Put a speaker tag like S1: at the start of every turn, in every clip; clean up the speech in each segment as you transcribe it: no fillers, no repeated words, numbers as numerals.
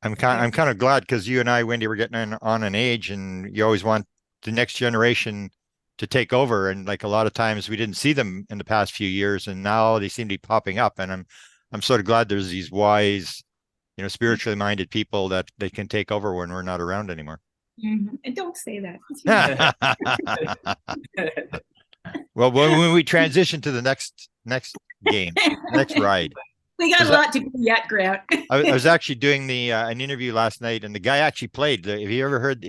S1: I'm kind of glad because you and I, Wendy, were getting on an age, and you always want the next generation to take over. And like a lot of times, we didn't see them in the past few years, and now they seem to be popping up. And I'm sort of glad there's these wise, spiritually minded people that they can take over when we're not around anymore.
S2: And don't say that.
S1: Well, when we transition to the next game, next ride,
S2: We got
S1: was
S2: a
S1: that
S2: lot to do yet, Grant.
S1: I was actually doing the an interview last night, and the guy actually played. Have you ever heard?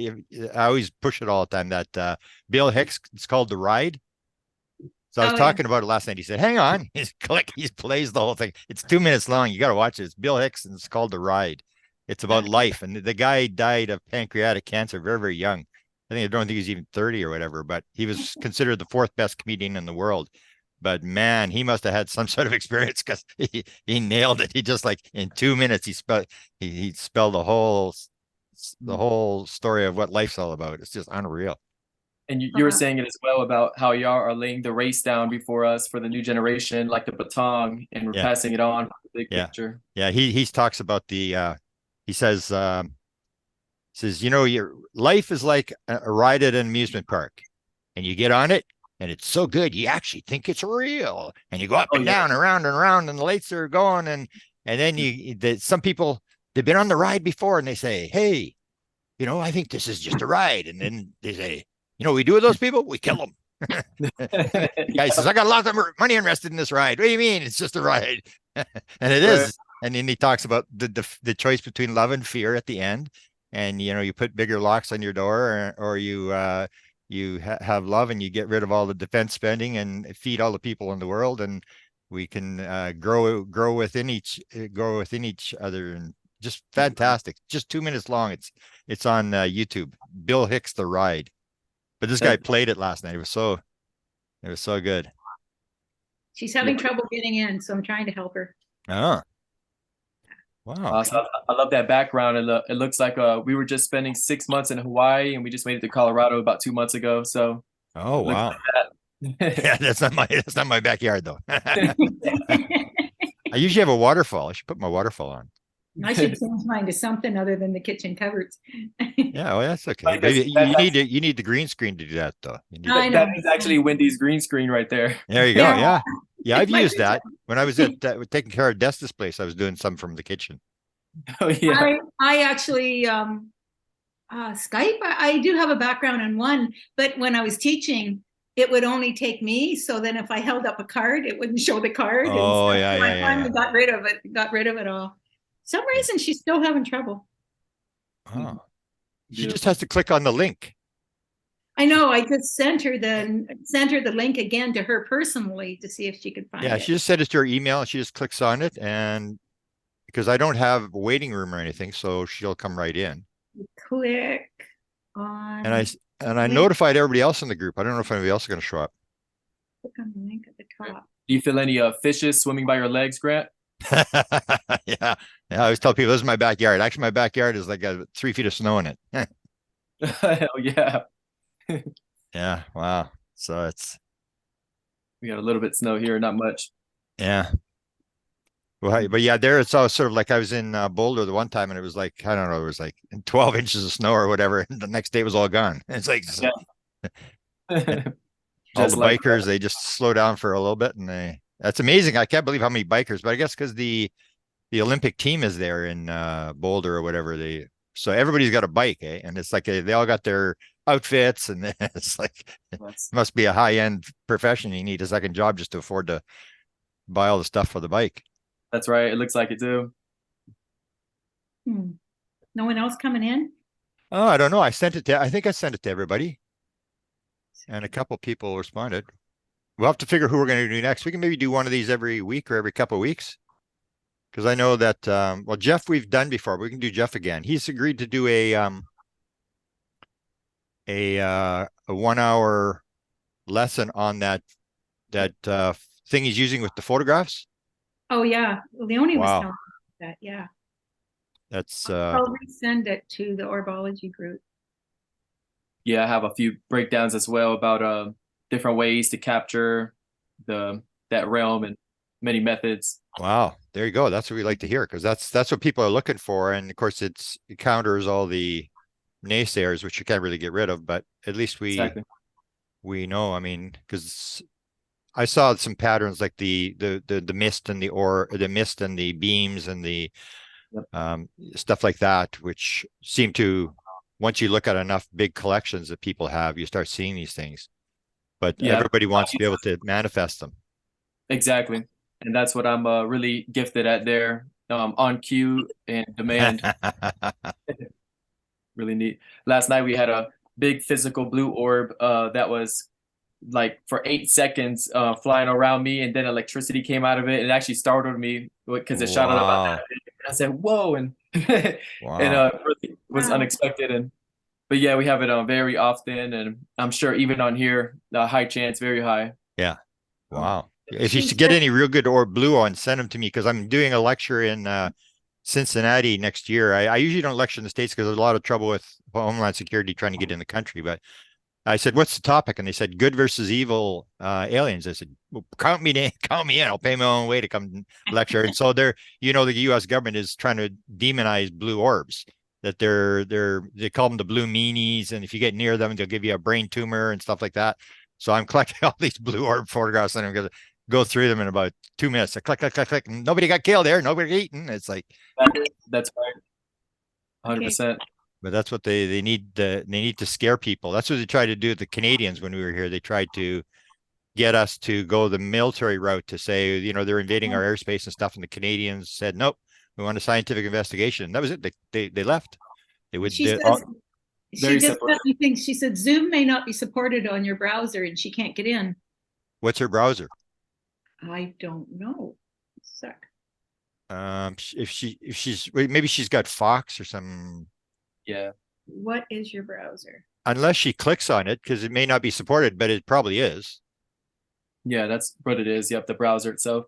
S1: I always push it all the time. That Bill Hicks. It's called The Ride. So I was
S2: Oh yeah.
S1: talking about it last night. He said, "Hang on." He's click. He plays the whole thing. It's 2 minutes long. You got to watch it. It's Bill Hicks, and it's called The Ride. It's about life, and the guy died of pancreatic cancer very, very young. I don't think he's even 30 or whatever, but he was considered the fourth best comedian in the world. But man, he must have had some sort of experience because he nailed it. He just like in 2 minutes he spelled the whole story of what life's all about. It's just unreal.
S3: And you were saying it as well about how y'all are laying the race down before us for the new generation, like the baton, and we're
S1: Yeah,
S3: passing it on for the big
S1: yeah,
S3: picture.
S1: yeah. He talks about he says your life is like a ride at an amusement park, and you get on it, and it's so good you actually think it's real, and you go up
S3: Oh
S1: and
S3: yeah.
S1: down, around and around, and the lights are going, and then some people they've been on the ride before, and they say, hey, I think this is just a ride, and then they say, what we do with those people? We kill them. The guy says, I got a lot of money invested in this ride. What do you mean? It's just a ride. And it
S3: Right.
S1: is. And then he talks about the choice between love and fear at the end. And, you put bigger locks on your door, or you have love and you get rid of all the defense spending and feed all the people in the world. And we can grow within each other. And just fantastic. Just 2 minutes long. It's on YouTube. Bill Hicks, The Ride. But this guy played it last night. It was so good.
S2: She's having trouble getting in, so I'm trying to help her.
S1: Oh, wow.
S3: So I love that background. It looks like we were just spending 6 months in Hawaii, and we just made it to Colorado about 2 months ago. So
S1: Oh,
S3: it looks
S1: wow.
S3: like that.
S1: Yeah, that's not my backyard though. I usually have a waterfall. I should put my waterfall on.
S2: I should change mine to something other than the kitchen cupboards.
S1: Yeah, well, that's okay.
S3: Like that's,
S1: Maybe you need the green screen to do that though.
S2: I know.
S3: that is actually Wendy's green screen right there.
S1: There you go.
S2: Yeah.
S1: Yeah. Yeah, I've
S2: It's my
S1: used that
S2: kitchen.
S1: when I was at taking care of Desta's place. I was doing some from the kitchen.
S3: Oh yeah.
S2: I actually Skype. I do have a background in one, but when I was teaching, it would only take me. So then if I held up a card, it wouldn't show the card. And
S1: Oh,
S2: stuff.
S1: yeah,
S2: So
S1: yeah,
S2: I
S1: yeah,
S2: finally
S1: yeah.
S2: got rid of it all. Some reason she's still having trouble.
S1: Oh, she just
S3: Beautiful.
S1: has to click on the link.
S2: I know. I just sent her the link again to her personally to see if she could find
S1: Yeah,
S2: it.
S1: she just sent it to her email and she just clicks on it, and because I don't have a waiting room or anything, so she'll come right in.
S2: Click
S1: And I
S2: on
S1: and I
S2: link.
S1: notified everybody else in the group. I don't know if anybody else is going to show up.
S2: Click on the link at the top.
S3: Do you feel any fishes swimming by your legs, Grant?
S1: Yeah. Yeah, I always tell people this is my backyard. Actually, my backyard is like 3 feet of snow in it.
S3: Hell yeah.
S1: Yeah. Wow. So
S3: We got a little bit of snow here, not much.
S1: yeah. Well, but yeah, there it's all sort of like I was in Boulder the one time, and it was like I don't know, it was like 12 inches of snow or whatever. And the next day it was all gone. It's like
S3: Yeah.
S1: all
S3: Just
S1: the
S3: like
S1: bikers, they just slow down for a little bit, and that's amazing. I can't believe how many bikers, but I guess because the Olympic team is there in Boulder or whatever, so everybody's got a bike, eh? And it's like they all got their outfits, and it's like it
S3: that's
S1: must be a high-end profession. You need a second job just to afford to buy all the stuff for the bike.
S3: that's right. It looks like it too.
S2: No one else coming in?
S1: Oh, I don't know. I think I sent it to everybody, and a couple people responded. We'll have to figure who we're going to do next. We can maybe do one of these every week or every couple of weeks. Because I know that well, Jeff we've done before, but we can do Jeff again. He's agreed to do a 1 hour lesson on that thing he's using with the photographs.
S2: Oh yeah, Leonie was
S1: Wow.
S2: telling me that. Yeah,
S1: That's
S2: I'll resend it to the Orbology group.
S3: Yeah, I have a few breakdowns as well about different ways to capture that realm and many methods.
S1: Wow, there you go. That's what we like to hear, because that's what people are looking for. And of course, it counters all the naysayers, which you can't really get rid of. But at least
S3: Exactly.
S1: we know. I mean, because I saw some patterns like the mist and the mist and the beams and the
S3: Yep.
S1: stuff like that, which seem to, once you look at enough big collections that people have, you start seeing these things. But
S3: Yeah,
S1: everybody wants to be able to manifest them.
S3: exactly. And that's what I'm really gifted at there, on cue and demand. Really neat. Last night we had a big physical blue orb that was like for 8 seconds flying around me, and then electricity came out of it. It actually startled me because it shot out about
S1: Wow.
S3: that big. I said, "Whoa!" and and
S1: Wow.
S3: really was
S2: Wow.
S3: unexpected. And but yeah, we have it very often, and I'm sure even on here, high chance, very high.
S1: Yeah.
S3: Um,
S1: Wow. If you
S2: She
S1: get
S2: said,
S1: any real good or blue on, send them to me, because I'm doing a lecture in Cincinnati next year. I usually don't lecture in the States because there's a lot of trouble with Homeland Security trying to get in the country. But I said, "What's the topic?" And they said, "Good versus evil aliens." I said, "Well, count me in. Count me in. I'll pay my own way to come lecture." And so they're, the U.S. government is trying to demonize blue orbs. That they call them the blue meanies, and if you get near them, they'll give you a brain tumor and stuff like that. So I'm collecting all these blue orb photographs, and I'm going to go through them in about 2 minutes. I click, click, click, click. Nobody got killed there. Nobody got eaten. It's like,
S3: that's right,
S2: okay.
S3: 100%.
S1: but that's what they need. They need to scare people. That's what they tried to do with the Canadians when we were here. They tried to get us to go the military route, to say, they're invading our airspace and stuff. And the Canadians said, nope, we want a scientific investigation. That was it. They left. They would.
S2: She says she
S3: Very
S2: just
S3: separate.
S2: sent me things. She said Zoom may not be supported on your browser, and she can't get in.
S1: What's her browser?
S2: I don't know. Suck.
S1: If she's maybe she's got Fox or some.
S3: Yeah.
S2: What is your browser?
S1: Unless she clicks on it, because it may not be supported, but it probably is.
S3: Yeah, that's what it is. Yep, the browser itself.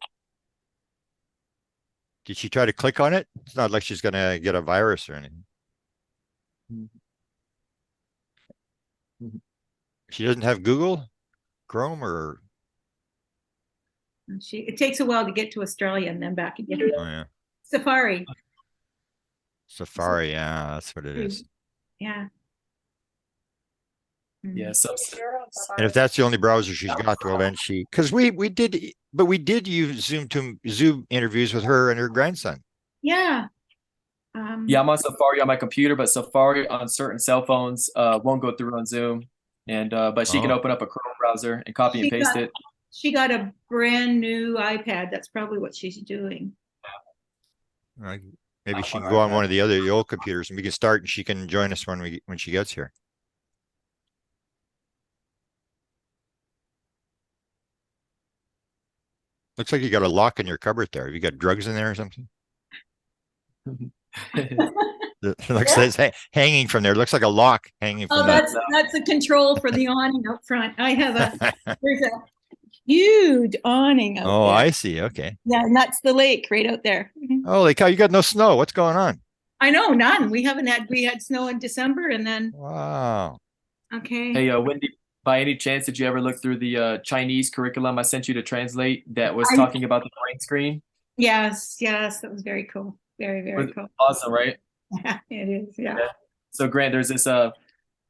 S1: Did she try to click on it? It's not like she's gonna get a virus or anything.
S3: Mhm.
S1: She doesn't have Google Chrome or.
S2: It takes a while to get to Australia and then back again.
S1: Oh yeah,
S2: Safari.
S1: Safari. Yeah, that's what it is.
S2: Yeah.
S3: Yeah, so
S1: And if that's the only browser she's got, well, then because we did use Zoom interviews with her and her grandson.
S2: Yeah.
S3: yeah, I'm on Safari on my computer, but Safari on certain cell phones won't go through on Zoom. And but she can
S1: Oh.
S3: open up a Chrome browser and copy and paste it.
S2: She got a brand new iPad. That's probably what she's doing.
S1: Maybe she can go on one of the old computers, and we can start, and she can join us when she gets here. Looks like you got a lock in your cupboard there. Have you got drugs in there or something? It looks like it's hanging from there. It looks like a lock hanging from there.
S2: That's a control for the awning up front. I have there's a huge awning out
S1: Oh,
S2: there.
S1: I see. Okay.
S2: Yeah, and that's the lake right out there.
S1: Holy cow, you got no snow. What's going on?
S2: I know, none. We had snow in December and then
S1: Wow.
S2: okay.
S3: Hey, Wendy, by any chance, did you ever look through the Chinese curriculum I sent you to translate that was talking about the brain screen?
S2: Yes, that was very cool. Very, very cool.
S3: Awesome, right?
S2: Yeah, it is. Yeah.
S3: So Grant, there's this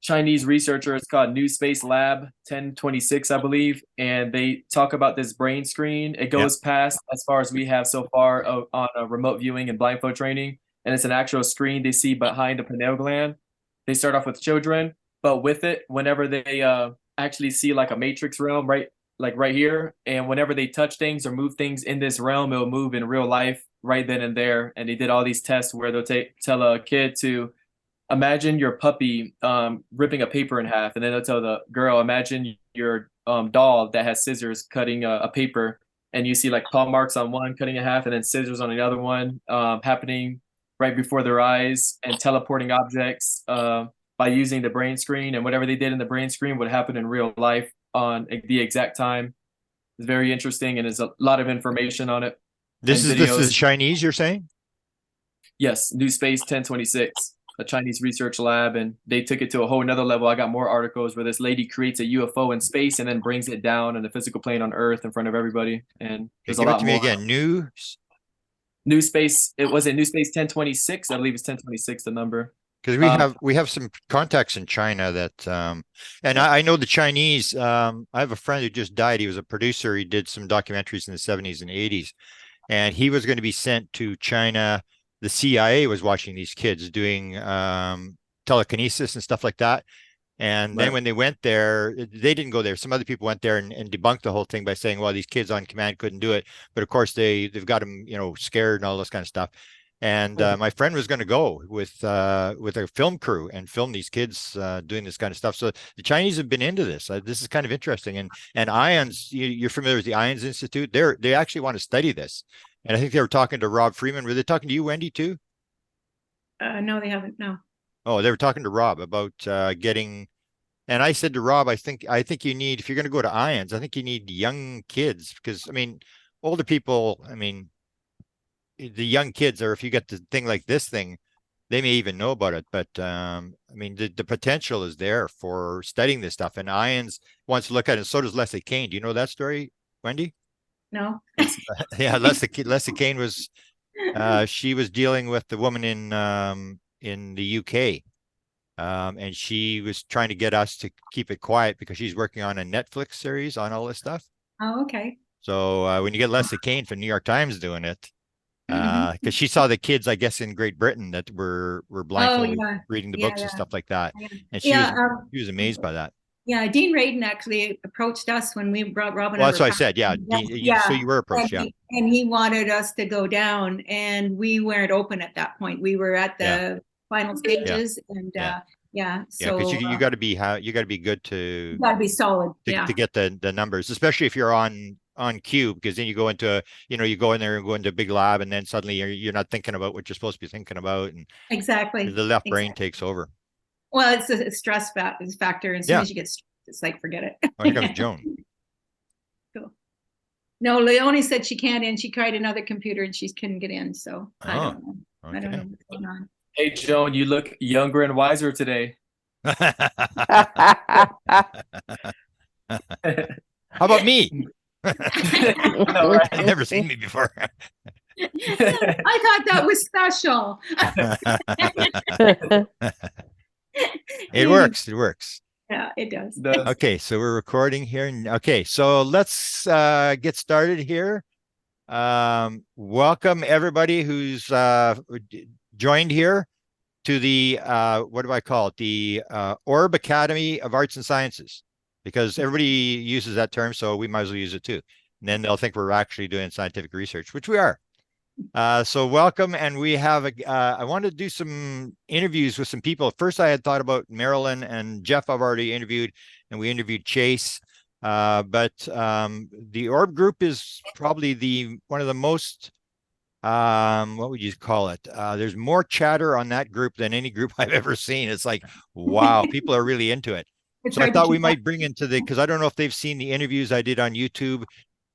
S3: Chinese researcher. It's called New Space Lab 1026, I believe, and they talk about this brain screen. It goes past as far as we have so far on remote viewing and blindfold training, and it's an actual screen they see behind the pineal gland. They start off with children, but with it, whenever they actually see like a matrix realm, right, like right here, and whenever they touch things or move things in this realm, it'll move in real life right then and there. And they did all these tests where they'll tell a kid to imagine your puppy ripping a paper in half, and then they'll tell the girl, imagine your doll that has scissors cutting a paper, and you see like paw marks on one cutting in half, and then scissors on the other one happening right before their eyes, and teleporting objects by using the brain screen. And whatever they did in the brain screen would happen in real life on the exact time. It's very interesting, and there's a lot of information on it.
S1: This is Chinese, you're saying?
S3: Yes, New Space 1026, a Chinese research lab, and they took it to a whole nother level. I got more articles where this lady creates a UFO in space and then brings it down on the physical plane on Earth in front of everybody. And there's a lot more.
S1: Give it to me again.
S3: New Space. It was New Space 1026. I believe it's 1026 the number.
S1: Because we have some contacts in China that and I know the Chinese. I have a friend who just died. He was a producer. He did some documentaries in the 70s and 80s, and he was going to be sent to China. The CIA was watching these kids doing telekinesis and stuff like that. And then when they went there, they didn't go there. Some other people went there and debunked the whole thing by saying, well, these kids on command couldn't do it. But of course, they've got them, scared and all this kind of stuff. And my friend was going to go with a film crew and film these kids doing this kind of stuff. So the Chinese have been into this. This is kind of interesting. And IONS, you're familiar with the IONS Institute? They actually want to study this. And I think they were talking to Rob Freeman. Were they talking to you, Wendy, too?
S2: No, they haven't. No.
S1: Oh, they were talking to Rob about getting. And I said to Rob, I think you need, if you're going to go to IONS, I think you need young kids because, I mean, older people, I mean, the young kids, or if you get the thing like this thing, they may even know about it. But I mean, the potential is there for studying this stuff. And IONS wants to look at it. And so does Leslie Kane. Do you know that story, Wendy?
S2: No.
S1: Yeah, Leslie Kane was, she was dealing with the woman in the UK. And she was trying to get us to keep it quiet because she's working on a Netflix series on all this stuff.
S2: Oh, okay.
S1: So when you get Leslie Kane from New York Times doing it, because she saw the kids, I guess, in Great Britain that were blindfolded, reading the books and stuff like that, and she was amazed by that.
S2: Yeah, Dean Radin actually approached us when we brought Robin.
S1: Well, that's what I said. Yeah, Dean, so you were approached,
S2: and he wanted us to go down, and we weren't open at that point. We were at the final stages, and so
S1: because you got to be good to
S2: got to be solid
S1: to get the numbers, especially if you're on cue, because then you go into you go in there and go into a big lab, and then suddenly you're not thinking about what you're supposed to be thinking about, and the left brain takes over.
S2: Well, it's a stress factor, and as soon as you get stressed, it's like forget it.
S1: Oh, here comes Joan.
S2: Cool. No, Leonie said she can't in. She tried another computer and she couldn't get in. So I don't know.
S1: Okay.
S2: I don't know what's going on.
S3: Hey, Joan, you look younger and wiser today.
S1: How about me? I've never seen me before.
S2: I thought that was special.
S1: It works.
S2: Yeah, it does.
S1: Okay, so we're recording here. Okay, so let's get started here. Welcome everybody who's joined here to the what do I call it? The Orb Academy of Arts and Sciences, because everybody uses that term, so we might as well use it too. And then they'll think we're actually doing scientific research, which we are. So welcome, and we have I want to do some interviews with some people. First, I had thought about Marilyn and Jeff. I've already interviewed, and we interviewed Chase. But the Orb group is probably one of the most what would you call it? There's more chatter on that group than any group I've ever seen. It's like, wow, people are really into it. So I thought we might bring into because I don't know if they've seen the interviews I did on YouTube.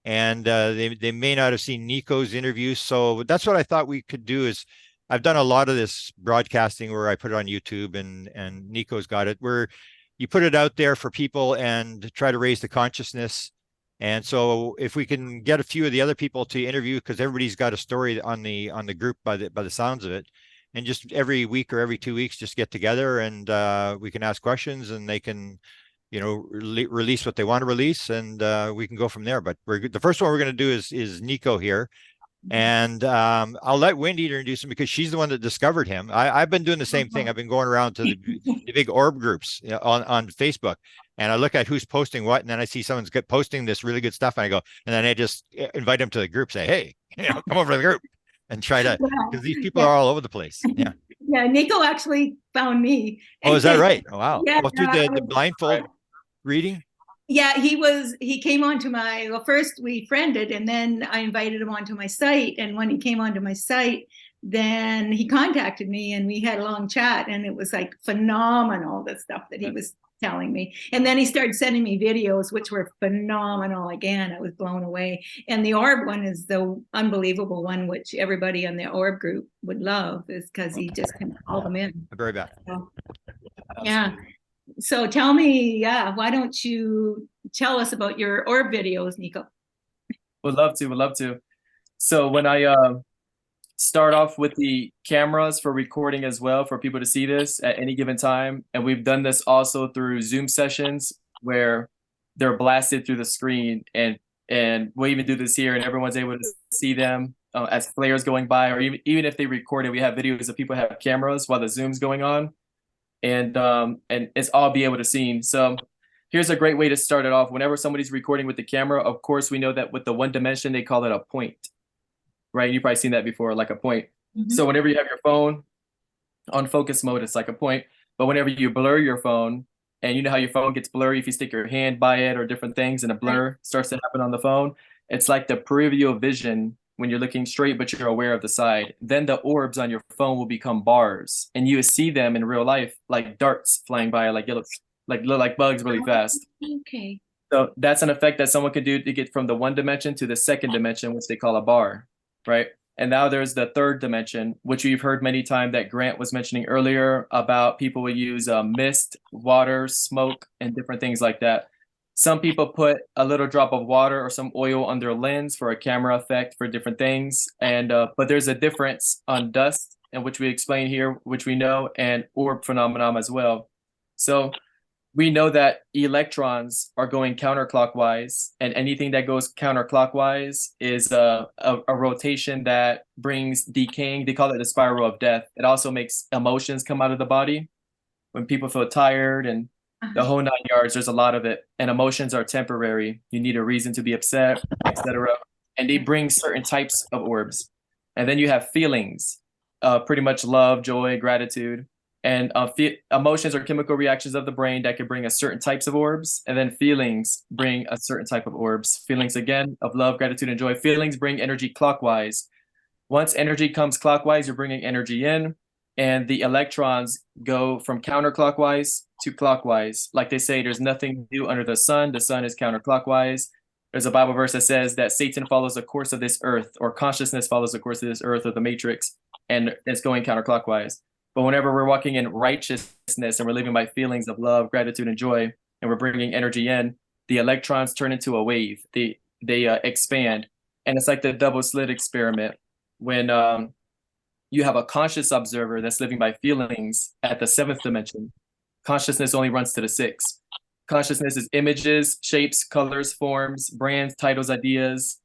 S1: And they may not have seen Nico's interview. So that's what I thought we could do is I've done a lot of this broadcasting where I put it on YouTube and Nico's got it, where you put it out there for people and try to raise the consciousness. And so if we can get a few of the other people to interview, because everybody's got a story on the group by the sounds of it, and just every week or every 2 weeks, just get together and we can ask questions and they can release what they want to release, and we can go from there. But the first one we're going to do is Nico here, and I'll let Wendy introduce him because she's the one that discovered him. I've been doing the same thing. I've been going around to the big orb groups on Facebook, and I look at who's posting what, and then I see someone's posting this really good stuff, and I go, and then I just invite them to the group, say, hey, come over to the group, and try to, because these people are all over to the place. Yeah.
S2: Yeah, Nico actually found me.
S1: Oh, is that right? Oh, wow.
S2: Yeah,
S1: through the blindfold reading?
S2: Yeah, he came onto first we friended, and then I invited him onto my site. And when he came onto my site, then he contacted me and we had a long chat, and it was like phenomenal, the stuff that he was telling me. And then he started sending me videos, which were phenomenal. Again, I was blown away. And the orb one is the unbelievable one, which everybody on the orb group would love, is because he just can call them in.
S1: I'll be right back.
S2: So, yeah. So tell me, why don't you tell us about your orb videos, Nico?
S3: Would love to. So when I start off with the cameras for recording as well for people to see this at any given time. And we've done this also through Zoom sessions where they're blasted through the screen, and we'll even do this here and everyone's able to see them as players going by, or even if they record it, we have videos of people have cameras while the Zoom's going on, and it's all be able to see. So here's a great way to start it off. Whenever somebody's recording with the camera, of course, we know that with the one dimension, they call it a point, right? You've probably seen that before, like a point.
S2: Mhm.
S3: So whenever you have your phone on focus mode, it's like a point. But whenever you blur your phone, and you know how your phone gets blurry if you stick your hand by it or different things, and a blur starts to happen on the phone, it's like the peripheral vision when you're looking straight, but you're aware of the side. Then the orbs on your phone will become bars, and you see them in real life like darts flying by, like look like bugs really fast.
S2: Okay.
S3: So that's an effect that someone could do to get from the one dimension to the second dimension, which they call a bar, right? And now there's the third dimension, which you've heard many times that Grant was mentioning earlier about people will use mist, water, smoke, and different things like that. Some people put a little drop of water or some oil on their lens for a camera effect for different things. And but there's a difference on dust, and which we explain here, which we know, and orb phenomenon as well. So we know that electrons are going counterclockwise, and anything that goes counterclockwise is a rotation that brings decaying. They call it the spiral of death. It also makes emotions come out of the body when people feel tired and the whole 9 yards. There's a lot of it, and emotions are temporary. You need a reason to be upset, etc. And they bring certain types of orbs. And then you have feelings, pretty much love, joy, gratitude. And emotions are chemical reactions of the brain that can bring a certain types of orbs, and then feelings bring a certain type of orbs. Feelings, again, of love, gratitude, and joy. Feelings bring energy clockwise. Once energy comes clockwise, you're bringing energy in, and the electrons go from counterclockwise to clockwise. Like they say, there's nothing new under the sun. The sun is counterclockwise. There's a Bible verse that says that Satan follows the course of this earth, or consciousness follows the course of this earth, or the matrix, and it's going counterclockwise. But whenever we're walking in righteousness and we're living by feelings of love, gratitude, and joy, and we're bringing energy in, the electrons turn into a wave. They expand, and it's like the double slit experiment when you have a conscious observer that's living by feelings at the 7th dimension. Consciousness only runs to the 6th. Consciousness is images, shapes, colors, forms, brands, titles, ideas,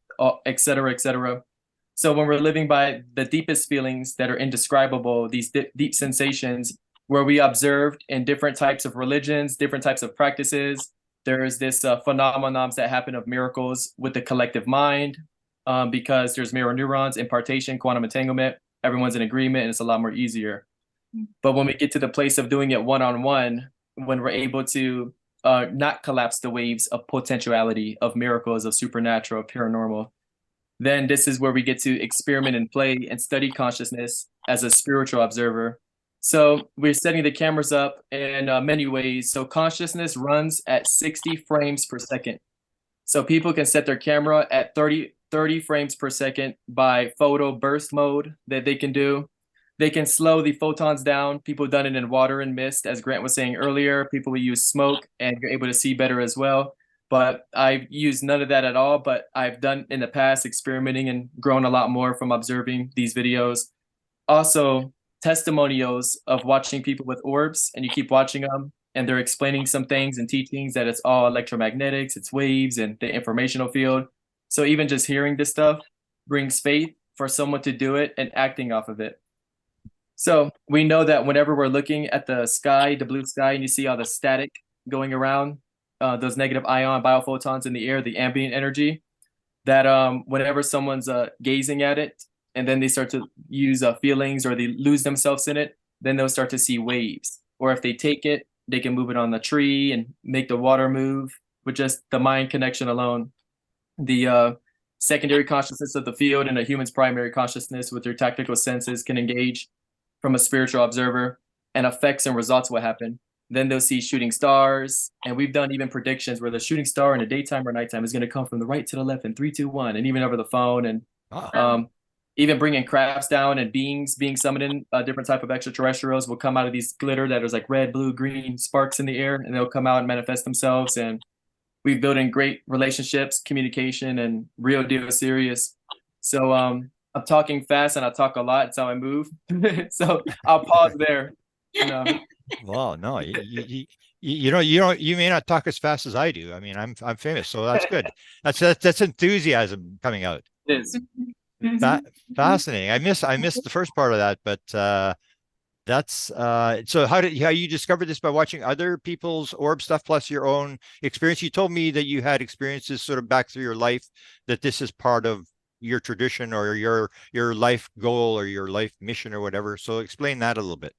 S3: etc., etc. So when we're living by the deepest feelings that are indescribable, these deep sensations where we observed in different types of religions, different types of practices, there is this phenomenons that happen of miracles with the collective mind, because there's mirror neurons, impartation, quantum entanglement, everyone's in agreement, and it's a lot more easier. But when we get to the place of doing it one-on-one, when we're able to not collapse the waves of potentiality, of miracles, of supernatural, paranormal, then this is where we get to experiment and play and study consciousness as a spiritual observer. So we're setting the cameras up in many ways. So consciousness runs at 60 frames per second. So people can set their camera at 30 frames per second by photo burst mode that they can do. They can slow the photons down. People have done it in water and mist, as Grant was saying earlier. People will use smoke, and you're able to see better as well. But I've used none of that at all, but I've done in the past experimenting and grown a lot more from observing these videos. Also, testimonials of watching people with orbs, and you keep watching them, and they're explaining some things and teachings that it's all electromagnetics, it's waves, and the informational field. So even just hearing this stuff brings faith for someone to do it and acting off of it. So we know that whenever we're looking at the sky, the blue sky, and you see all the static going around, those negative ion biophotons in the air, the ambient energy, that whenever someone's gazing at it, and then they start to use feelings, or they lose themselves in it, then they'll start to see waves. Or if they take it, they can move it on the tree and make the water move with just the mind connection alone. The secondary consciousness of the field and a human's primary consciousness with their tactical senses can engage from a spiritual observer, and effects and results will happen. Then they'll see shooting stars, and we've done even predictions where the shooting star in the daytime or nighttime is going to come from the right to the left in 3, 2, 1, and even over the phone, and even bringing crafts down and beings being summoned in, different type of extraterrestrials will come out of these glitter that is like red, blue, green sparks in the air, and they'll come out and manifest themselves. And we've built in great relationships, communication, and real deal serious. So I'm talking fast and I talk a lot. It's how I move. So I'll pause there.
S1: Well, no, you may not talk as fast as I do. I mean, I'm famous, so that's good. That's enthusiasm coming out.
S3: It is.
S1: Fascinating. I missed the first part of that, but that's so how you discovered this by watching other people's orb stuff plus your own experience? You told me that you had experiences sort of back through your life that this is part of your tradition or your life goal or your life mission or whatever. So explain that a little bit.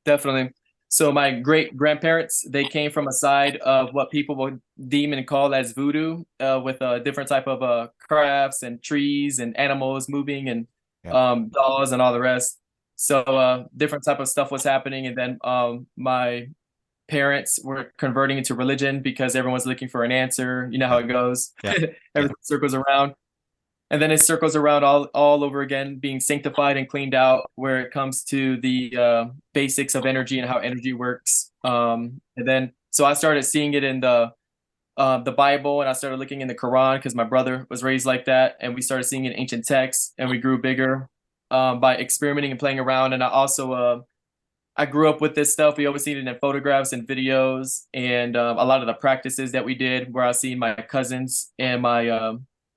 S3: Definitely. So my great grandparents, they came from a side of what people would deem and call as voodoo, with a different type of crafts and trees and animals moving and dolls and all the rest. So different type of stuff was happening. And then my parents were converting into religion because everyone's looking for an answer. You know how it goes. Everything circles around. And then it circles around all over again, being sanctified and cleaned out where it comes to the basics of energy and how energy works. And then, so I started seeing it in the Bible, and I started looking in the Quran because my brother was raised like that. And we started seeing it in ancient texts, and we grew bigger by experimenting and playing around. And I also, I grew up with this stuff. We always seen it in photographs and videos, and a lot of the practices that we did where I seen my cousins and my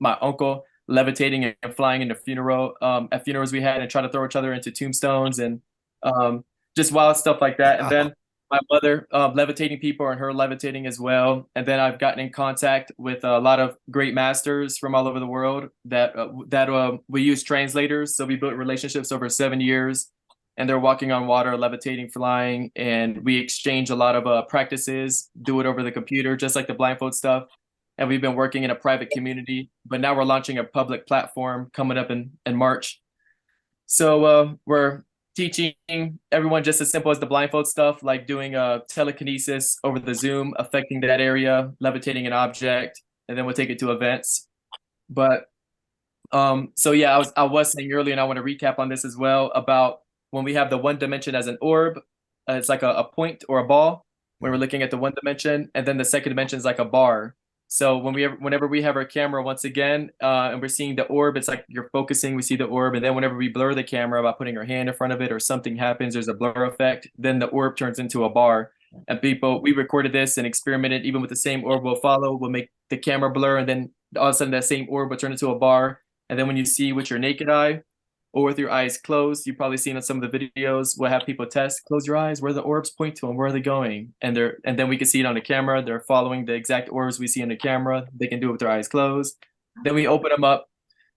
S3: uncle levitating and flying into at funerals we had, and try to throw each other into tombstones and just wild stuff like that. And then my mother levitating people and her levitating as well. And then I've gotten in contact with a lot of great masters from all over the world that we use translators. So we built relationships over 7 years, and they're walking on water, levitating, flying, and we exchange a lot of practices, do it over the computer, just like the blindfold stuff. And we've been working in a private community, but now we're launching a public platform coming up in March. So we're teaching everyone just as simple as the blindfold stuff, like doing telekinesis over the Zoom, affecting that area, levitating an object, and then we'll take it to events. But so yeah, I was saying earlier, and I want to recap on this as well, about when we have the one dimension as an orb, it's like a point or a ball when we're looking at the one dimension, and then the second dimension is like a bar. So whenever we have our camera once again, and we're seeing the orb, it's like you're focusing, we see the orb, and then whenever we blur the camera by putting our hand in front of it or something happens, there's a blur effect, then the orb turns into a bar. And we recorded this and experimented, even with the same orb we'll follow, we'll make the camera blur, and then all of a sudden that same orb will turn into a bar. And then when you see with your naked eye or with your eyes closed, you've probably seen on some of the videos, we'll have people test, close your eyes, where the orbs point to and where are they going? And then we can see it on the camera. They're following the exact orbs we see on the camera. They can do it with their eyes closed. Then we open them up.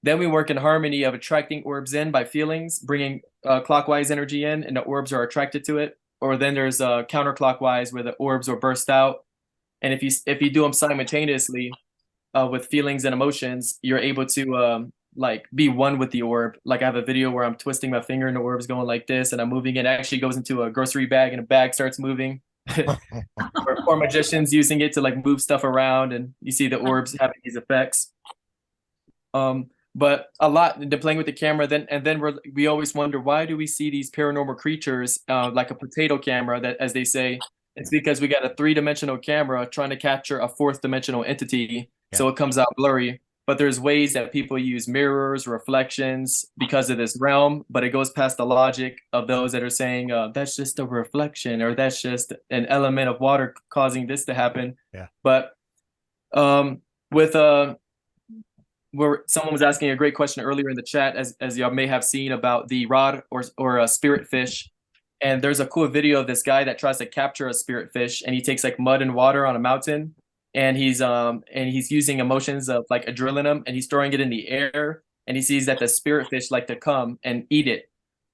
S3: Then we work in harmony of attracting orbs in by feelings, bringing clockwise energy in, and the orbs are attracted to it. Or then there's counterclockwise where the orbs will burst out. And if you do them simultaneously with feelings and emotions, you're able to like be one with the orb. Like I have a video where I'm twisting my finger and the orb's going like this, and I'm moving it. Actually goes into a grocery bag, and a bag starts moving. or magicians using it to like move stuff around, and you see the orbs having these effects. But a lot playing with the camera. Then we always wonder, why do we see these paranormal creatures like a potato camera? That, as they say, it's because we got a 3-dimensional camera trying to capture a 4th-dimensional entity, so it comes out blurry. But there's ways that people use mirrors, reflections because of this realm, but it goes past the logic of those that are saying that's just a reflection, or that's just an element of water causing this to happen. Yeah. But with where someone was asking a great question earlier in the chat, as y'all may have seen, about the rod or a spirit fish. And there's a cool video of this guy that tries to capture a spirit fish, and he takes like mud and water on a mountain. And he's using emotions of like adrenaline, and he's throwing it in the air, and he sees that the spirit fish like to come and eat it.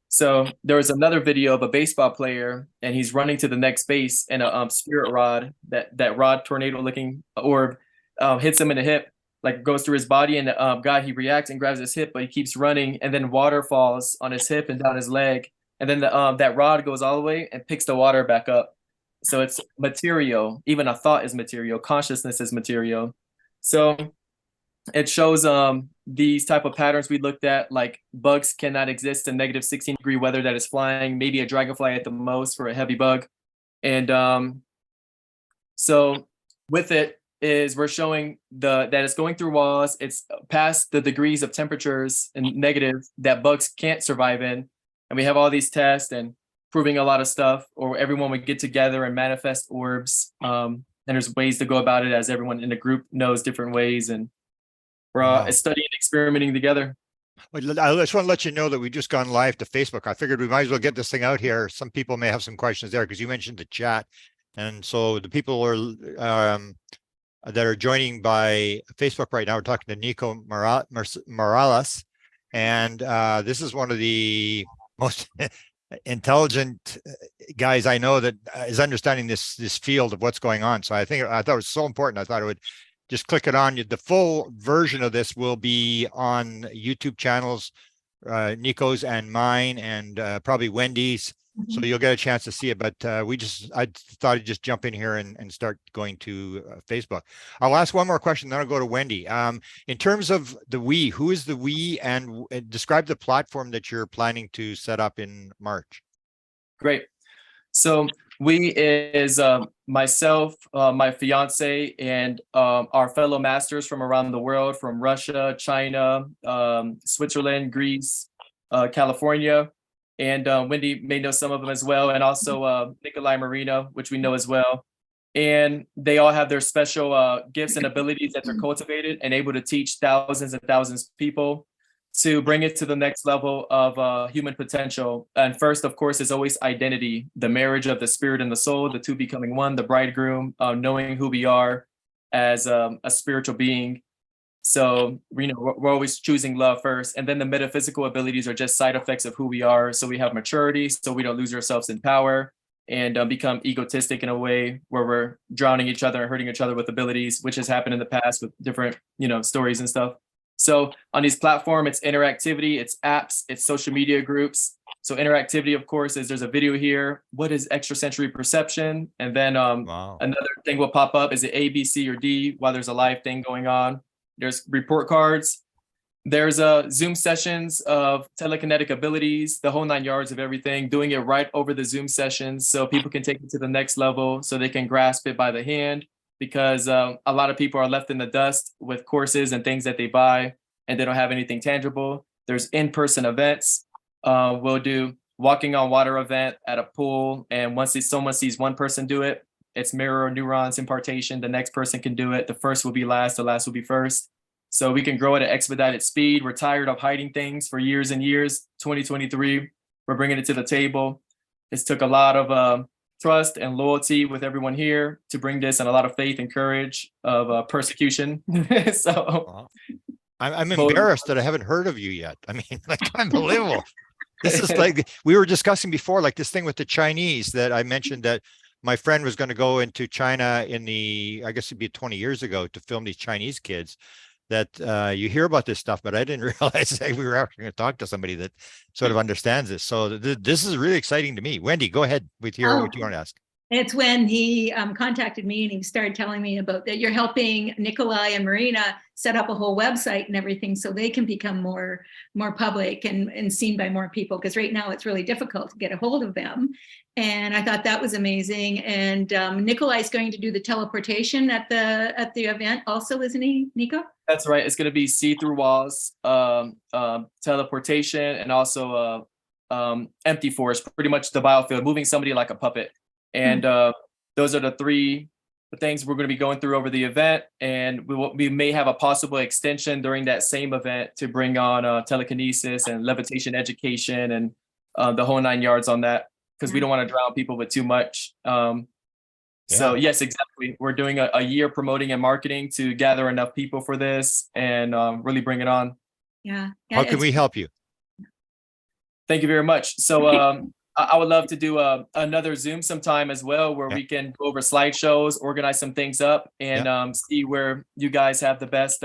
S3: So there was another video of a baseball player, and he's running to the next base, and a spirit rod, that rod tornado looking orb, hits him in the hip, like goes through his body, and the guy, he reacts and grabs his hip, but he keeps running, and then water falls on his hip and down his leg, and then that rod goes all the way and picks the water back up. So it's material. Even a thought is material. Consciousness is material. So it shows these type of patterns we looked at, like bugs cannot exist in negative 16-degree weather that is flying, maybe a dragonfly at the most for a heavy bug. And so with it is we're showing that it's going through walls. It's past the degrees of temperatures and negative that bugs can't survive in. And we have all these tests and proving a lot of stuff, or everyone would get together and manifest orbs. And there's ways to go about it, as everyone in the group knows different ways. And we're studying and experimenting together.
S1: I just want to let you know that we just gone live to Facebook. I figured we might as well get this thing out here. Some people may have some questions there because you mentioned the chat. And so the people are that are joining by Facebook right now, we're talking to Nico Morales. And this is one of the most intelligent guys I know that is understanding this field of what's going on. So I thought it was so important. I thought I would just click it on. The full version of this will be on YouTube channels, Nico's and mine, and probably Wendy's. So you'll get a chance to see it. But I thought I'd just jump in here and start going to Facebook. I'll ask one more question, then I'll go to Wendy. In terms of the we, who is the we, and describe the platform that you're planning to set up in March.
S3: Great. So we is myself, my fiance, and our fellow masters from around the world, from Russia, China, Switzerland, Greece, California, and Wendy may know some of them as well, and also Nikolai Marino, which we know as well. And they all have their special gifts and abilities that they're cultivated and able to teach thousands and thousands of people to bring it to the next level of human potential. And first, of course, is always identity, the marriage of the spirit and the soul, the two becoming one, the bridegroom, knowing who we are as a spiritual being. So, we're always choosing love first. And then the metaphysical abilities are just side effects of who we are. So we have maturity, so we don't lose ourselves in power and become egotistic in a way where we're drowning each other and hurting each other with abilities, which has happened in the past with different, stories and stuff. So on these platforms, it's interactivity, it's apps, it's social media groups. So interactivity, of course, is there's a video here. What is extrasensory perception? And then another thing will pop up. Is it A, B, C, or D while there's a live thing going on? There's report cards. There's Zoom sessions of telekinetic abilities, the whole 9 yards of everything, doing it right over the Zoom sessions so people can take it to the next level so they can grasp it by the hand. Because a lot of people are left in the dust with courses and things that they buy and they don't have anything tangible. There's in-person events. We'll do walking on water event at a pool. And once someone sees one person do it, it's mirror neurons impartation. The next person can do it. The first will be last. The last will be first. So we can grow at an expedited speed. We're tired of hiding things for years and years. 2023, we're bringing it to the table. It's took a lot of trust and loyalty with everyone here to bring this, and a lot of faith and courage of persecution. So
S1: I'm embarrassed that I haven't heard of you yet. I mean, like, unbelievable. This is like we were discussing before, like this thing with the Chinese that I mentioned that my friend was going to go into China I guess it'd be 20 years ago to film these Chinese kids. That you hear about this stuff, but I didn't realize that we were actually going to talk to somebody that sort of understands this. So this is really exciting to me. Wendy, go ahead with what you want to ask.
S2: It's when he contacted me and he started telling me about that you're helping Nikolai and Marina set up a whole website and everything so they can become more public and seen by more people, because right now it's really difficult to get a hold of them. And I thought that was amazing. And Nikolai's going to do the teleportation at the event also, isn't he, Nico?
S3: That's right. It's going to be see-through walls, teleportation, and also empty force, pretty much the biofield, moving somebody like a puppet. And those are the three things we're going to be going through over the event. And we may have a possible extension during that same event to bring on telekinesis and levitation education and the whole 9 yards on that, because we don't want to drown people with too much. So yes, exactly. We're doing a year promoting and marketing to gather enough people for this and really bring it on.
S2: Yeah.
S1: How can we help you?
S3: Thank you very much. So I would love to do another Zoom sometime as well, where we can go over slideshows, organize some things up, and see where you guys have the best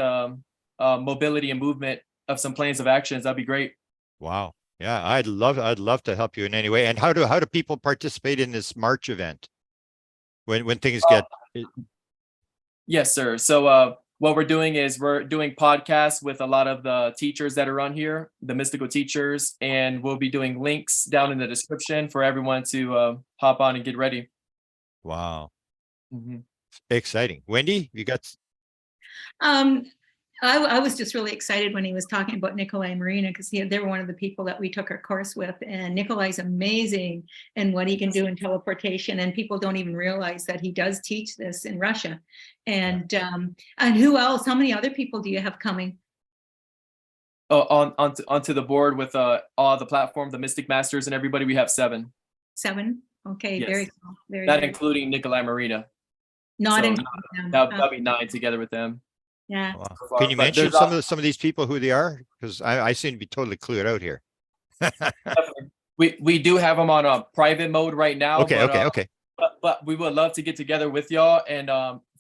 S3: mobility and movement of some plans of actions. That'd be great.
S1: Wow. Yeah, I'd love to help you in any way. And how do people participate in this March event when things get?
S3: Yes, sir. So what we're doing is we're doing podcasts with a lot of the teachers that are on here, the mystical teachers, and we'll be doing links down in the description for everyone to hop on and get ready.
S1: Wow. Exciting. Wendy, you got?
S2: Um, I was just really excited when he was talking about Nikolai and Marina, because they were one of the people that we took our course with, and Nikolai's amazing in what he can do in teleportation, and people don't even realize that he does teach this in Russia. And who else? How many other people do you have coming?
S3: Onto the board with all the platform, the Mystic Masters and everybody, we have 7.
S2: 7? Okay,
S3: Yes.
S2: very cool. Very
S3: Not
S2: good.
S3: including Nikolai Marina.
S2: Not
S3: So,
S2: in
S3: that'll be 9 together with them.
S2: Yeah.
S1: Wow.
S3: So far,
S1: Can you
S3: but
S1: mention
S3: there's
S1: some of these people who they are? Because I seem to be totally clued out here.
S3: we do have them on a private mode right now.
S1: Okay, okay.
S3: But we would love to get together with y'all and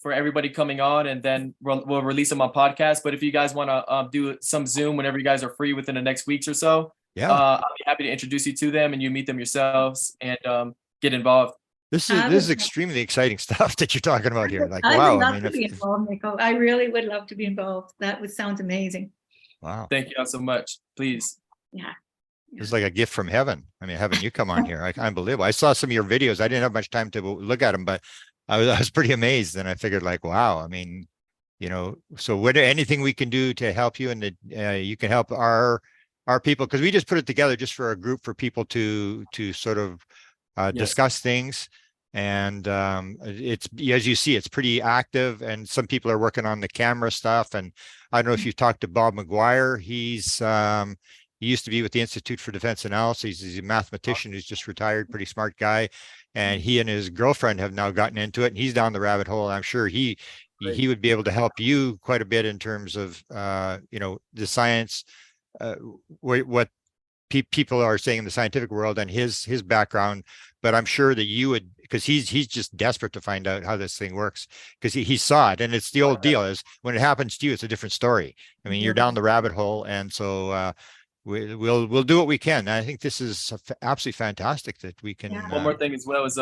S3: for everybody coming on, and then we'll release them on podcast. But if you guys want to do some Zoom whenever you guys are free within the next weeks or so, I'll be happy to introduce you to them and you meet them yourselves and get involved.
S1: This is extremely exciting stuff that you're talking about here. Like,
S2: I
S1: wow.
S2: would love to be involved, Nico. I really would love to be involved. That sounds amazing.
S1: Wow.
S3: Thank you all so much. Please.
S2: Yeah.
S1: It's like a gift from heaven. I mean, having you come on here, like, unbelievable. I saw some of your videos. I didn't have much time to look at them, but I was pretty amazed. And I figured, like, wow. I mean, so anything we can do to help you, and that you can help our people, because we just put it together just for a group for people to sort of discuss things. And it's, as you see, it's pretty active, and some people are working on the camera stuff. And I don't know if you talked to Bob McGuire. He used to be with the Institute for Defense Analysis. He's a mathematician who's just retired, pretty smart guy. And he and his girlfriend have now gotten into it, and he's down the rabbit hole. I'm sure he would be able to help you quite a bit in terms of the science, what people are saying in the scientific world, and his background. But I'm sure that you would, because he's just desperate to find out how this thing works, because he saw it. And it's the old deal, is when it happens to you, it's a different story. I mean, you're down the rabbit hole. And so we'll do what we can. And I think this is absolutely fantastic that we can.
S3: One more thing as well is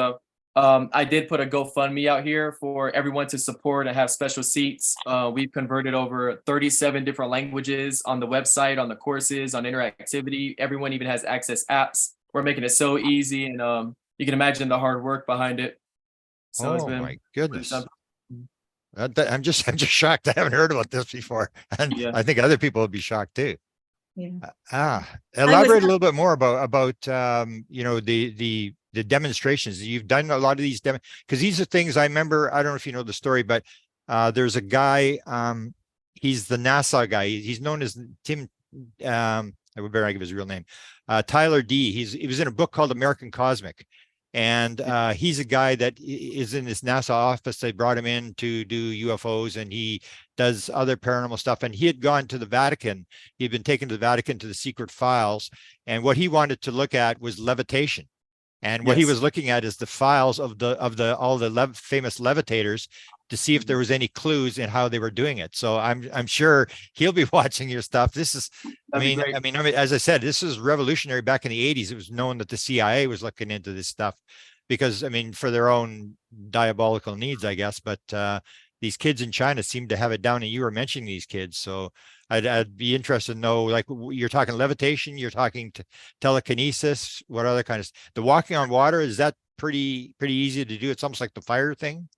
S3: I did put a GoFundMe out here for everyone to support and have special seats. We've converted over 37 different languages on the website, on the courses, on interactivity. Everyone even has access apps. We're making it so easy, and you can imagine the hard work behind it. So it's been,
S1: my goodness. I'm just shocked. I haven't heard about this before. And I think other people would be shocked too.
S2: Yeah.
S1: Elaborate a little bit more about the demonstrations. You've done a lot of these because these are things I remember. I don't know if you know the story, but there's a guy, he's the NASA guy. He's known as Tim, I would better not give his real name, Tyler D. He was in a book called American Cosmic. And he's a guy that is in this NASA office. They brought him in to do UFOs, and he does other paranormal stuff. And he had gone to the Vatican. He'd been taken to the Vatican to the secret files. And what he wanted to look at was levitation. And what he was looking at is the files of all the famous levitators, to see if there was any clues in how they were doing it. So I'm sure he'll be watching your stuff. This is, I mean, as I said, this is revolutionary. Back in the 80s, it was known that the CIA was looking into this stuff because, I mean, for their own diabolical needs, I guess. But these kids in China seem to have it down, and you were mentioning these kids. So I'd be interested to know, like, you're talking levitation, you're talking telekinesis, what other kind of, the walking on water, is that pretty easy to do? It's almost like the fire thing.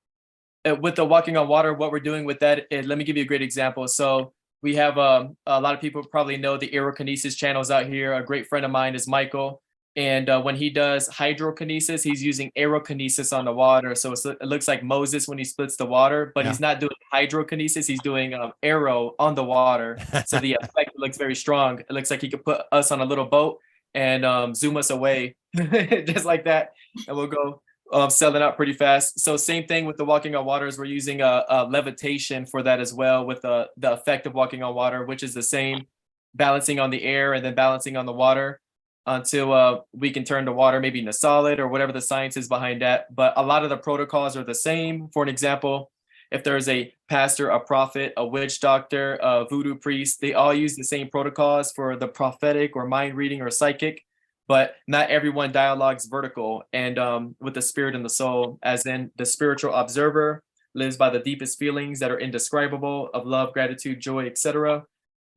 S3: With the walking on water, what we're doing with that, let me give you a great example. So we have a lot of people probably know the aerokinesis channels out here. A great friend of mine is Michael. And when he does hydrokinesis, he's using aerokinesis on the water. So it looks like Moses when he splits the water, but he's not doing hydrokinesis. He's doing aero on the water. So the effect looks very strong. It looks like he could put us on a little boat and zoom us away just like that. And we'll go selling out pretty fast. So same thing with the walking on water, is we're using a levitation for that as well, with the effect of walking on water, which is the same, balancing on the air and then balancing on the water until we can turn the water maybe into solid, or whatever the science is behind that. But a lot of the protocols are the same. For an example, if there's a pastor, a prophet, a witch doctor, a voodoo priest, they all use the same protocols for the prophetic or mind reading or psychic. But not everyone dialogues vertical and with the spirit and the soul, as in the spiritual observer lives by the deepest feelings that are indescribable of love, gratitude, joy, etc.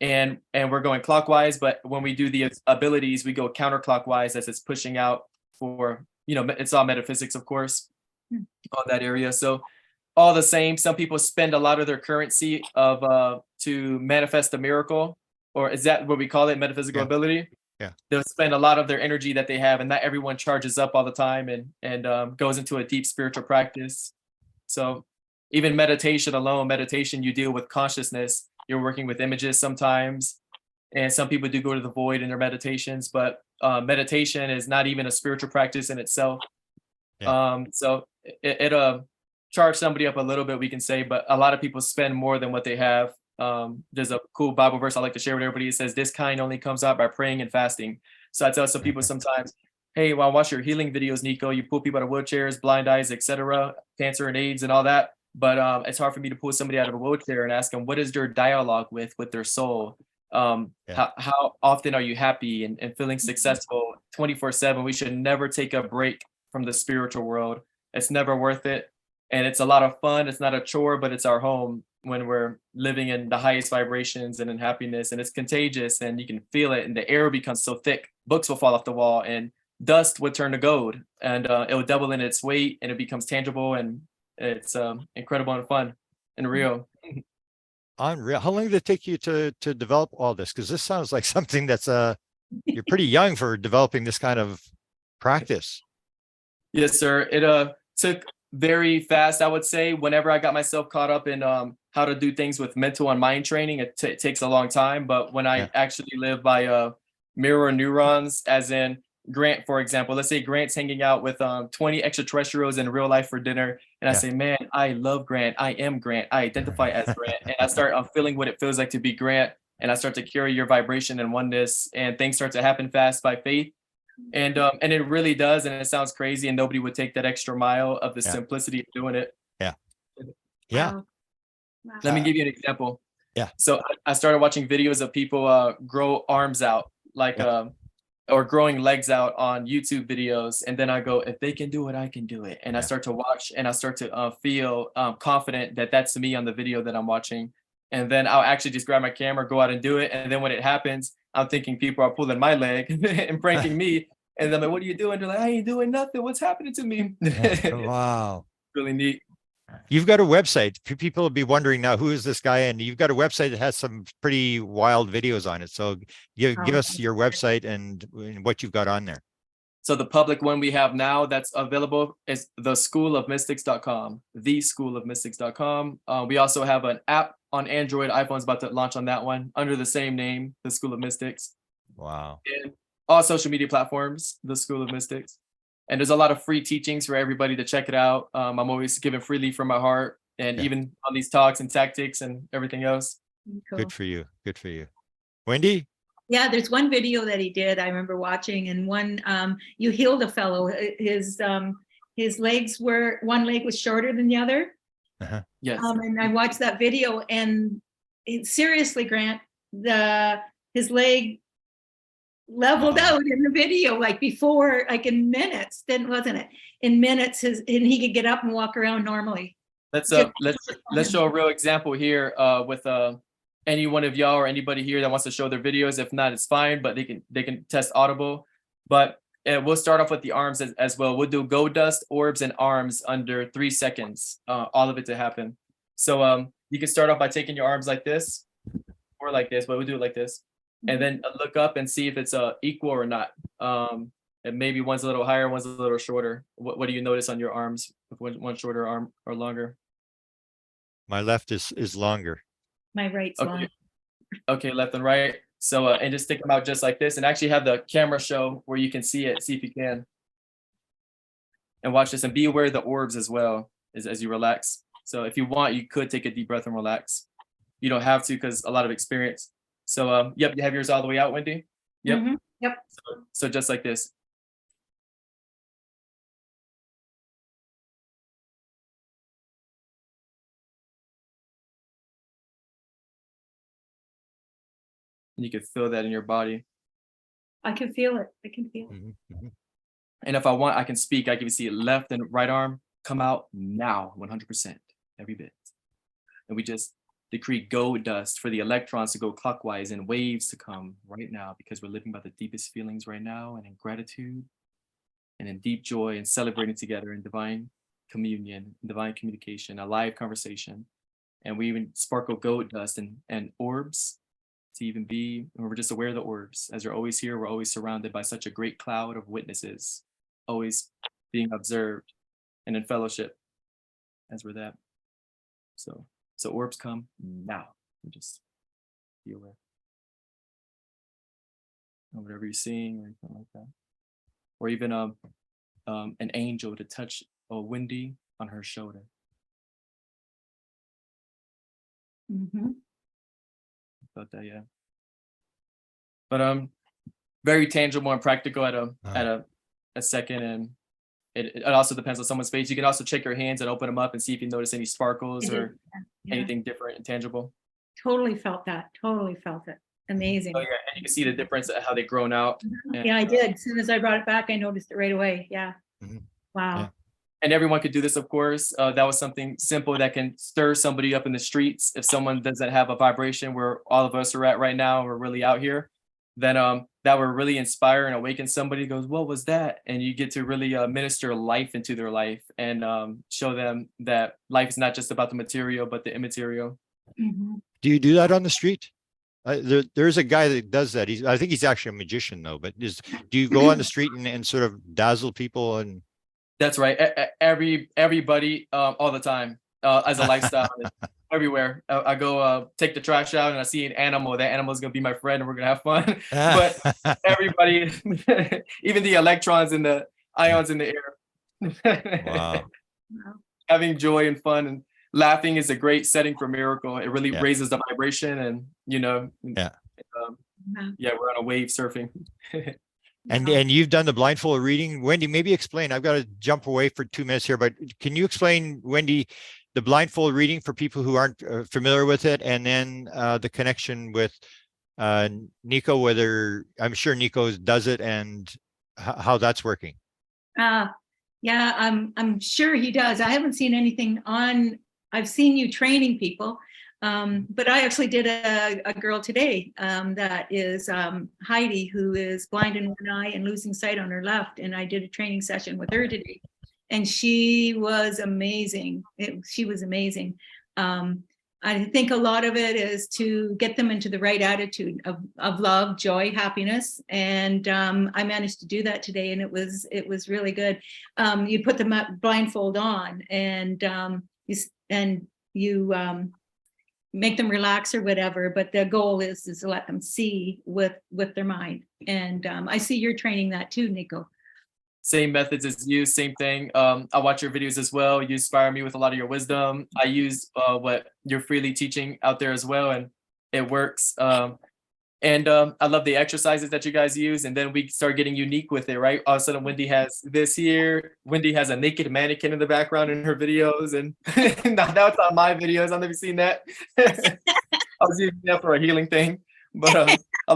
S3: And we're going clockwise, but when we do the abilities, we go counterclockwise as it's pushing out for, it's all metaphysics, of course, on that area. So all the same. Some people spend a lot of their currency of to manifest a miracle, or is that what we call it, metaphysical ability?
S1: Yeah.
S3: They'll spend a lot of their energy that they have, and not everyone charges up all the time and goes into a deep spiritual practice. So even meditation alone, you deal with consciousness. You're working with images sometimes, and some people do go to the void in their meditations, but meditation is not even a spiritual practice in itself. So it'll charge somebody up a little bit, we can say, but a lot of people spend more than what they have. There's a cool Bible verse I like to share with everybody. It says, "This kind only comes out by praying and fasting." So I tell some people sometimes, "Hey, well, I watch your healing videos, Nico. You pull people out of wheelchairs, blind eyes, etc., cancer and AIDS and all that. But it's hard for me to pull somebody out of a wheelchair and ask them, what is their dialogue with their soul? How often are you happy and feeling successful 24/7? We should never take a break from the spiritual world. It's never worth it. And it's a lot of fun. It's not a chore, but it's our home when we're living in the highest vibrations and in happiness. And it's contagious and you can feel it. And the air becomes so thick, books will fall off the wall and dust would turn to gold. And it will double in its weight and it becomes tangible. And it's incredible and fun and real.
S1: Unreal. How long did it take you to develop all this? Because this sounds like something that's you're pretty young for developing this kind of practice.
S3: Yes, sir. It took very fast, I would say. Whenever I got myself caught up in how to do things with mental and mind training, it takes a long time. But when I actually live by mirror neurons, as in Grant, for example, let's say Grant's hanging out with 20 extraterrestrials in real life for dinner. And I say, man, I love Grant. I am Grant. I identify as Grant. And I start feeling what it feels like to be Grant. And I start to carry your vibration and oneness, and things start to happen fast by faith. And it really does. And it sounds crazy. And nobody would take that extra mile of the simplicity of doing it.
S1: Yeah.
S2: Wow.
S3: Let me give you an example.
S1: Yeah.
S3: So I started watching videos of people grow arms out, like or growing legs out on YouTube videos. And then I go, if they can do it, I can do it. And I start to watch and I start to feel confident that that's me on the video that I'm watching. And then I'll actually just grab my camera, go out and do it. And then when it happens, I'm thinking people are pulling my leg and pranking me. And I'm like, what are you doing? They're like, I ain't doing nothing. What's happening to me?
S1: Wow.
S3: Really neat.
S1: You've got a website. People will be wondering now, who is this guy? And you've got a website that has some pretty wild videos on it. So give us your website and what you've got on there.
S3: So the public one we have now that's available is theschoolofmystics.com, theschoolofmystics.com. We also have an app on Android. iPhone's about to launch on that one under the same name, The School of Mystics.
S1: Wow.
S3: And all social media platforms, The School of Mystics. And there's a lot of free teachings for everybody to check it out. I'm always giving freely from my heart, and even on these talks and tactics and everything else.
S2: Cool.
S1: Good for you. Good for you. Wendy?
S2: Yeah, there's one video that he did I remember watching, and one you healed a fellow. His legs were, one leg was shorter than the other.
S3: Yes.
S2: And I watched that video, and seriously, Grant, his leg leveled out in the video, like before, like in minutes, then wasn't it? In minutes, and he could get up and walk around normally.
S3: Let's show a real example here with any one of y'all or anybody here that wants to show their videos. If not, it's fine, but they can test Audible. But we'll start off with the arms as well. We'll do gold dust, orbs, and arms under 3 seconds, all of it to happen. So you can start off by taking your arms like this or like this, but we'll do it like this. And then look up and see if it's equal or not. And maybe one's a little higher, one's a little shorter. What do you notice on your arms? If one's shorter arm or longer?
S1: My left is longer.
S2: My right's long.
S3: Okay, left and right. So and just stick them out just like this, and actually have the camera show where you can see it. See if you can. And watch this, and be aware of the orbs as well as you relax. So if you want, you could take a deep breath and relax. You don't have to, because a lot of experience. So yep, you have yours all the way out, Wendy? Yep.
S2: Mm-hmm. Yep.
S3: So just like this. You can feel that in your body.
S2: I can feel it. I can feel it.
S1: Mm-hmm.
S3: And if I want, I can speak. I can see left and right arm come out now, 100%, every bit. And we just decree gold dust for the electrons to go clockwise and waves to come right now, because we're living by the deepest feelings right now, and in gratitude and in deep joy and celebrating together in divine communion, divine communication, a live conversation. And we even sparkle gold dust and orbs to even be, and we're just aware of the orbs. As you're always here, we're always surrounded by such a great cloud of witnesses, always being observed and in fellowship as we're that. So orbs come now. Just be aware. Or whatever you're seeing or anything like that. Or even an angel to touch Wendy on her shoulder.
S2: Mm-hmm.
S3: About that, yeah. But very tangible and practical at a second, and it also depends on someone's face. You can also check your hands and open them up and see if you notice any sparkles or anything different and tangible.
S2: Totally felt that. Totally felt it. Amazing.
S3: Oh yeah, and you can see the difference of how they've grown out. And,
S2: yeah, I did. As soon as I brought it back, I noticed it right away. Yeah.
S1: Mm-hmm.
S2: Wow.
S1: Yeah.
S3: And everyone could do this, of course. That was something simple that can stir somebody up in the streets. If someone doesn't have a vibration where all of us are at right now, we're really out here, then that would really inspire and awaken somebody. Goes, what was that? And you get to really minister life into their life and show them that life is not just about the material, but the immaterial.
S2: Mm-hmm.
S1: Do you do that on the street? There's a guy that does that. I think he's actually a magician though, but do you go on the street and sort of dazzle people? And
S3: that's right. Everybody all the time as a lifestyle. Everywhere I go take the trash out and I see an animal, that animal is going to be my friend and we're going to have fun. But everybody, even the electrons and the ions in the air.
S1: Wow.
S3: Having joy and fun and laughing is a great setting for miracle. It really raises the vibration and, we're on a wave surfing.
S1: And you've done the blindfold reading. Wendy, maybe explain. I've got to jump away for 2 minutes here, but can you explain, Wendy, the blindfold reading for people who aren't familiar with it, and then the connection with Nico, whether I'm sure Nico does it and how that's working?
S2: Yeah, I'm sure he does. I haven't seen anything on. I've seen you training people, but I actually did a girl today that is Heidi, who is blind in one eye and losing sight on her left, and I did a training session with her today, and she was amazing. She was amazing. I think a lot of it is to get them into the right attitude of love, joy, happiness, and I managed to do that today, and it was really good. You put the blindfold on, and you make them relax or whatever, but the goal is to let them see with their mind. And I see you're training that too, Nico.
S3: Same methods as you, same thing. I watch your videos as well. You inspire me with a lot of your wisdom. I use what you're freely teaching out there as well, and it works. And I love the exercises that you guys use, and then we start getting unique with it, right? All of a sudden, Wendy has this here. Wendy has a naked mannequin in the background in her videos, and now it's on my videos. I've never seen that. I was using that for a healing thing, but a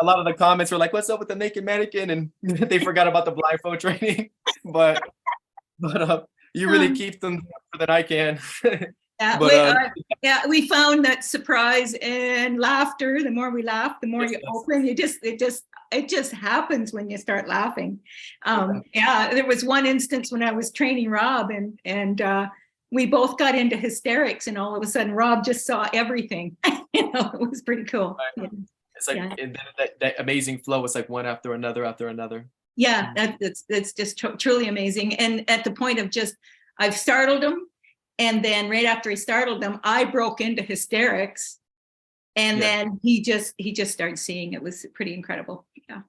S3: lot of the comments were like, "What's up with the naked mannequin?" And they forgot about the blindfold training. But you really keep them better than I can.
S2: We found that surprise and laughter, the more we laugh, the more you open. It just happens when you start laughing. There was one instance when I was training Rob, and we both got into hysterics, and all of a sudden Rob just saw everything. It was pretty cool.
S3: It's like and that amazing flow. It's like one after another after another.
S2: Yeah, that's just truly amazing. And at the point of just, I've startled him. And then right after he startled them, I broke into hysterics, and then he just started seeing. It was pretty incredible. Yeah.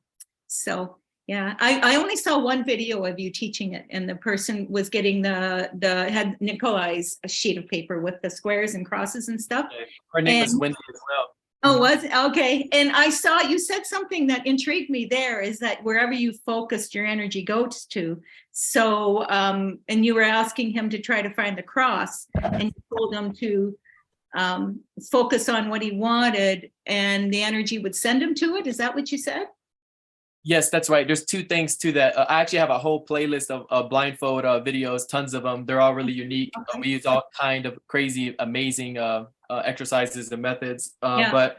S2: So I only saw one video of you teaching it, and the person was getting had Nikolai's a sheet of paper with the squares and crosses and stuff.
S3: Her name was Wendy as well.
S2: Oh, was it? Okay. And I saw you said something that intrigued me there, is that wherever you focused your energy goes to. So, and you were asking him to try to find the cross, and you told him to focus on what he wanted, and the energy would send him to it. Is that what you said?
S3: Yes, that's right. There's two things to that. I actually have a whole playlist of blindfold videos, tons of them. They're all really unique. Okay. We use all kind of crazy, amazing exercises and methods. But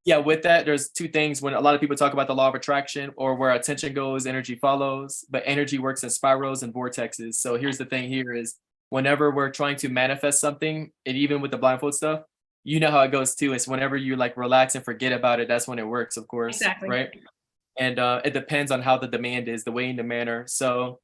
S3: with that, there's two things. When a lot of people talk about the law of attraction, or where attention goes, energy follows, but energy works in spirals and vortexes. So here's the thing here is whenever we're trying to manifest something, and even with the blindfold stuff, you know how it goes too. It's whenever you like relax and forget about it, that's when it works, of course.
S2: Exactly.
S3: Right. And it depends on how the demand is, the way and the manner. So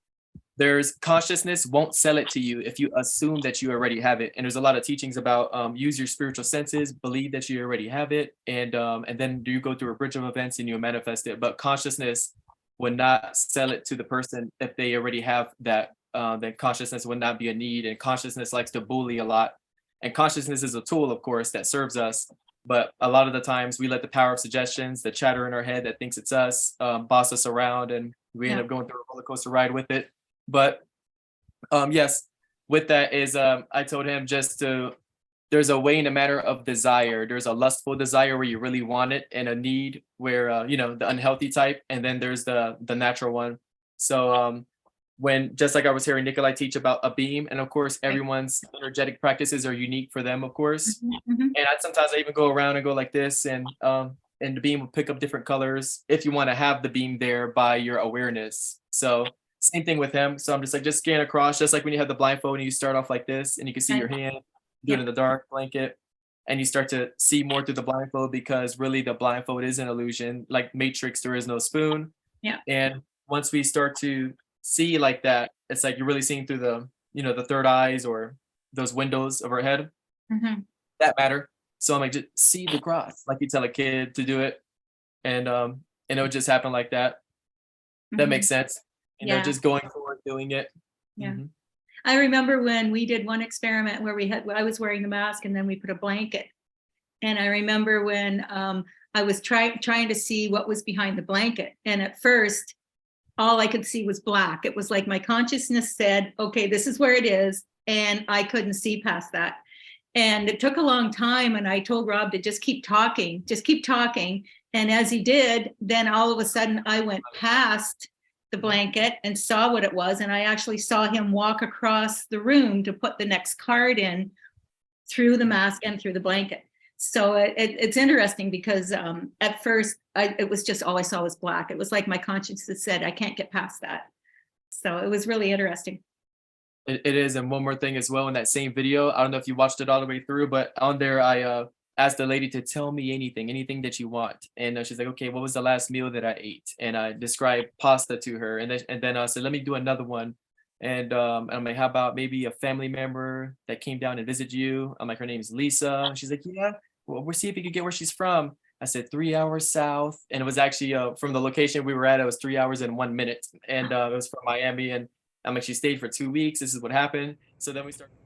S3: there's consciousness won't sell it to you if you assume that you already have it. And there's a lot of teachings about use your spiritual senses, believe that you already have it, and then you go through a bridge of events and you manifest it. But consciousness would not sell it to the person if they already have that. Then consciousness would not be a need, and consciousness likes to bully a lot. And consciousness is a tool, of course, that serves us. But a lot of the times we let the power of suggestions, the chatter in our head that thinks it's us, boss us around, and we end up going through a roller coaster ride with it. But yes, with that is I told him there's a way and a manner of desire. There's a lustful desire where you really want it, and a need where the unhealthy type, and then there's the natural one. So when, just like I was hearing Nikolai teach about a beam, and of course everyone's energetic practices are unique for them, of course. And sometimes I even go around and go like this, and the beam will pick up different colors if you want to have the beam there by your awareness. So same thing with him. So I'm just scan across, just like when you have the blindfold and you start off like this and you can see your hand, do it in the dark blanket, and you start to see more through the blindfold, because really the blindfold is an illusion. Like Matrix, there is no spoon.
S2: Yeah.
S3: And once we start to see like that, it's like you're really seeing through the third eyes, or those windows of our head that matter. So I'm like, just see the grass, like you tell a kid to do it, and it would just happen like that. That makes sense. Just going forward, doing it.
S2: Yeah. I remember when we did one experiment where I was wearing the mask and then we put a blanket. And I remember when I was trying to see what was behind the blanket. And at first, all I could see was black. It was like my consciousness said, okay, this is where it is. And I couldn't see past that. And it took a long time. And I told Rob to just keep talking. And as he did, then all of a sudden I went past the blanket and saw what it was. And I actually saw him walk across the room to put the next card in through the mask and through the blanket. So it's interesting because at first it was just all I saw was black. It was like my conscience said, I can't get past that. So it was really interesting.
S3: It is. And one more thing as well, in that same video, I don't know if you watched it all the way through, but on there, I asked the lady to tell me anything that you want. And she's like, okay, what was the last meal that I ate? And I described pasta to her. And then I said, let me do another one. And I'm like, how about maybe a family member that came down and visited you? I'm like, her name's Lisa. And she's like, yeah, well, we'll see if you could get where she's from. I said 3 hours south. And it was actually from the location we were at, it was 3 hours and 1 minute. And it was from Miami. And I'm like, she stayed for 2 weeks. This is what happened. So then we started.